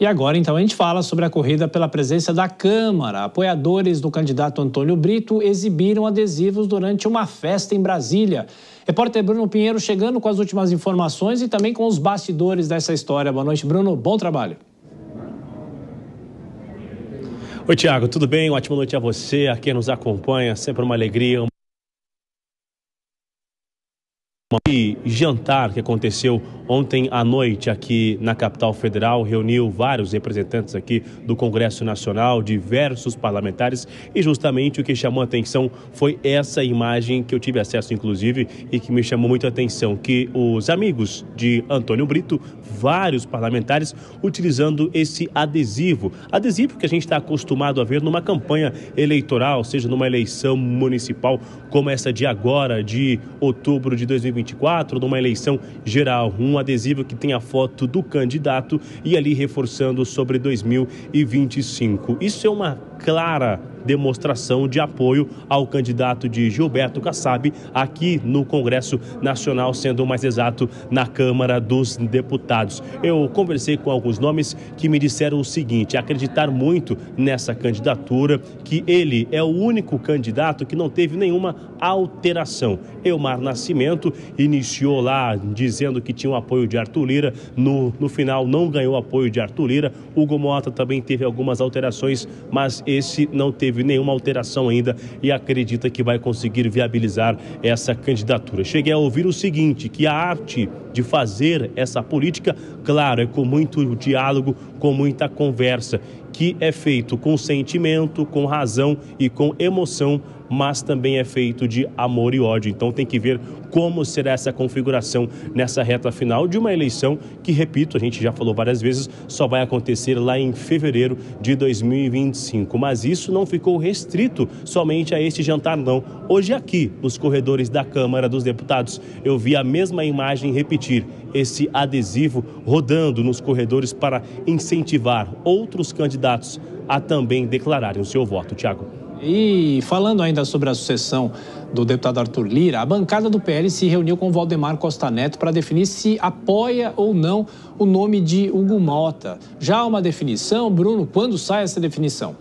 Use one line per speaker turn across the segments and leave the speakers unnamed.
E agora, então, a gente fala sobre a corrida pela presidência da Câmara. Apoiadores do candidato Antônio Brito exibiram adesivos durante uma festa em Brasília. Repórter Bruno Pinheiro chegando com as últimas informações e também com os bastidores dessa história. Boa noite, Bruno. Bom trabalho.
Oi, Tiago. Tudo bem? Ótima noite a você, a quem nos acompanha. Sempre uma alegria. E jantar que aconteceu ontem à noite aqui na capital federal reuniu vários representantes aqui do Congresso Nacional, diversos parlamentares, e justamente o que chamou a atenção foi essa imagem que eu tive acesso inclusive e que me chamou muito a atenção, que os amigos de Antônio Brito, vários parlamentares, utilizando esse adesivo que a gente está acostumado a ver numa campanha eleitoral, seja numa eleição municipal como essa de agora, de outubro de 2024, numa eleição geral, um adesivo que tem a foto do candidato e ali reforçando sobre 2025. Isso é uma clara demonstração de apoio ao candidato de Gilberto Kassab aqui no Congresso Nacional, sendo mais exato, na Câmara dos Deputados. Eu conversei com alguns nomes que me disseram o seguinte: acreditar muito nessa candidatura, que ele é o único candidato que não teve nenhuma alteração. Elmar Nascimento iniciou lá dizendo que tinha o apoio de Arthur Lira, no final não ganhou apoio de Arthur Lira. Hugo Mota também teve algumas alterações, mas esse não teve nenhuma alteração ainda e acredita que vai conseguir viabilizar essa candidatura. Cheguei a ouvir o seguinte, que a arte de fazer essa política, claro, é com muito diálogo, com muita conversa, que é feito com sentimento, com razão e com emoção, mas também é feito de amor e ódio. Então tem que ver como será essa configuração nessa reta final de uma eleição que, repito, a gente já falou várias vezes, só vai acontecer lá em fevereiro de 2025. Mas isso não ficou restrito somente a este jantar, não. Hoje aqui, nos corredores da Câmara dos Deputados, eu vi a mesma imagem repetir, esse adesivo rodando nos corredores para incentivar outros candidatos a também declararem o seu voto. Tiago.
E falando ainda sobre a sucessão do deputado Arthur Lira, a bancada do PL se reuniu com Valdemar Costa Neto para definir se apoia ou não o nome de Hugo Mota. Já há uma definição, Bruno, quando sai essa definição?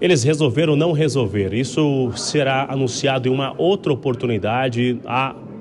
Eles resolveram não resolver. Isso será anunciado em uma outra oportunidade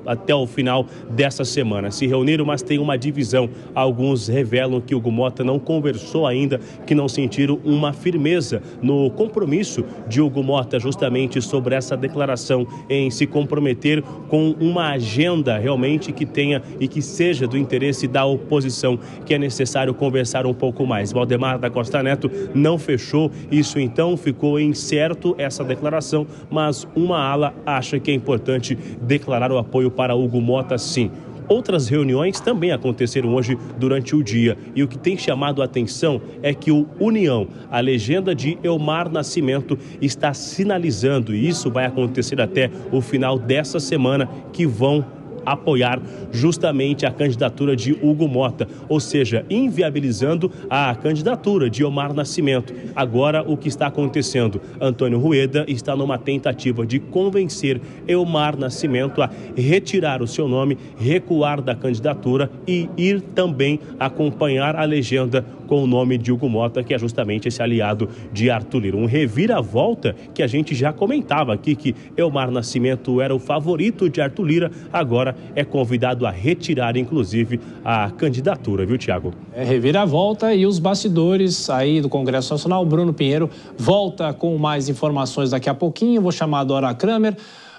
até o final dessa semana. Se reuniram, mas tem uma divisão. Alguns revelam que Hugo Mota não conversou ainda, que não sentiram uma firmeza no compromisso de Hugo Mota justamente sobre essa declaração, em se comprometer com uma agenda realmente que tenha e que seja do interesse da oposição, que é necessário conversar um pouco mais. Valdemar da Costa Neto não fechou isso, então ficou incerto essa declaração, mas uma ala acha que é importante declarar o apoio para Hugo Mota, sim. Outras reuniões também aconteceram hoje durante o dia e o que tem chamado a atenção é que o União, a legenda de Elmar Nascimento, está sinalizando, e isso vai acontecer até o final dessa semana, que vão apoiar justamente a candidatura de Hugo Mota, ou seja, inviabilizando a candidatura de Elmar Nascimento. Agora, o que está acontecendo? Antônio Rueda está numa tentativa de convencer Elmar Nascimento a retirar o seu nome, recuar da candidatura e ir também acompanhar a legenda com o nome de Hugo Mota, que é justamente esse aliado de Arthur Lira. Um reviravolta que a gente já comentava aqui, que Elmar Nascimento era o favorito de Arthur Lira, agora é convidado a retirar, inclusive, a candidatura, viu, Tiago?
É reviravolta e os bastidores aí do Congresso Nacional. Bruno Pinheiro volta com mais informações daqui a pouquinho. Vou chamar a Dora Kramer.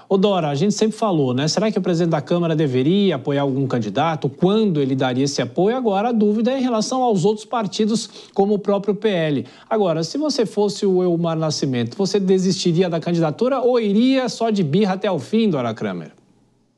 Ô Dora, a gente sempre falou, né? Será que o presidente da Câmara deveria apoiar algum candidato? Quando ele daria esse apoio? Agora, a dúvida é em relação aos outros partidos, como o próprio PL. Agora, se você fosse o Elmar Nascimento, você desistiria da candidatura ou iria só de birra até o fim, Dora Kramer?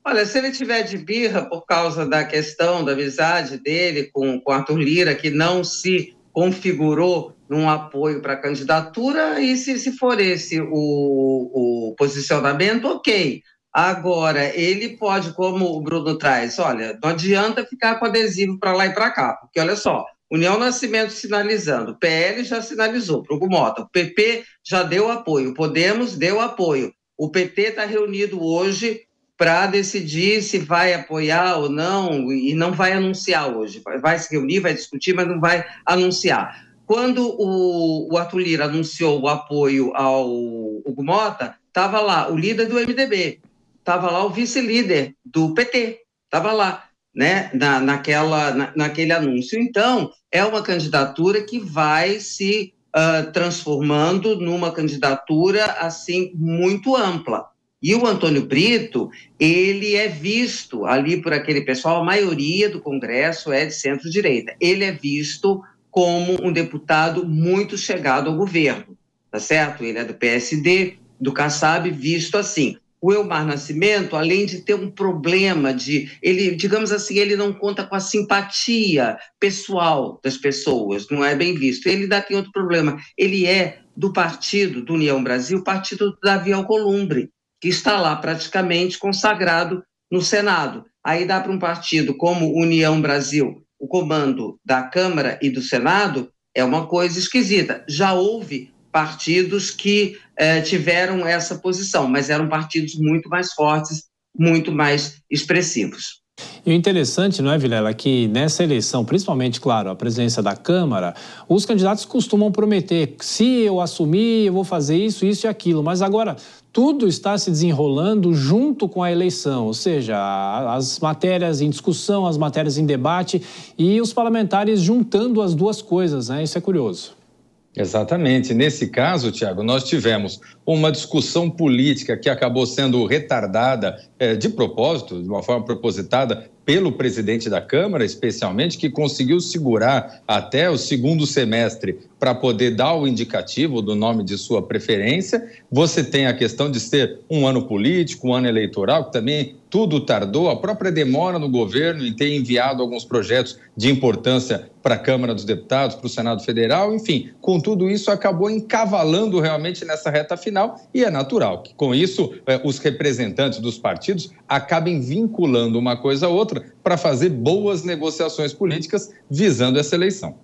Olha, se ele tiver de birra por causa da questão da amizade dele com Arthur Lira, que não se configurou num apoio para a candidatura, e se for esse o posicionamento, ok. Agora, ele pode, como o Bruno traz, olha, não adianta ficar com adesivo para lá e para cá, porque olha só, União Nascimento sinalizando, o PL já sinalizou para o Hugo Mota, o PP já deu apoio, o Podemos deu apoio, o PT está reunido hoje para decidir se vai apoiar ou não, e não vai anunciar hoje. Vai se reunir, vai discutir, mas não vai anunciar. Quando o Arthur Lira anunciou o apoio ao Hugo Mota, estava lá o líder do MDB, estava lá o vice-líder do PT, estava lá, né, naquele anúncio. Então, é uma candidatura que vai se transformando numa candidatura assim muito ampla. E o Antônio Brito, ele é visto ali por aquele pessoal, a maioria do Congresso é de centro-direita, ele é visto como um deputado muito chegado ao governo, tá certo? Ele é do PSD, do Kassab, visto assim. O Elmar Nascimento, além de ter um problema ele, digamos assim, ele não conta com a simpatia pessoal das pessoas, não é bem visto. Ele ainda tem outro problema, ele é do partido, do União Brasil, partido do Davi Alcolumbre, que está lá praticamente consagrado no Senado. Aí dá para um partido como União Brasil, o comando da Câmara e do Senado, é uma coisa esquisita. Já houve partidos que tiveram essa posição, mas eram partidos muito mais fortes, muito mais expressivos.
E o interessante, não é, Vilela, que nessa eleição, principalmente, claro, a presidência da Câmara, os candidatos costumam prometer, se eu assumir, eu vou fazer isso, isso e aquilo, mas agora tudo está se desenrolando junto com a eleição, ou seja, as matérias em discussão, as matérias em debate e os parlamentares juntando as duas coisas, né? Isso é curioso.
Exatamente. Nesse caso, Tiago, nós tivemos uma discussão política que acabou sendo retardada de propósito, de uma forma propositada pelo presidente da Câmara, especialmente, que conseguiu segurar até o segundo semestre para poder dar o indicativo do nome de sua preferência. Você tem a questão de ser um ano político, um ano eleitoral, que também tudo tardou, a própria demora no governo em ter enviado alguns projetos de importância para a Câmara dos Deputados, para o Senado Federal, enfim, com tudo isso acabou encavalando realmente nessa reta final e é natural que com isso os representantes dos partidos acabem vinculando uma coisa a outra para fazer boas negociações políticas visando essa eleição.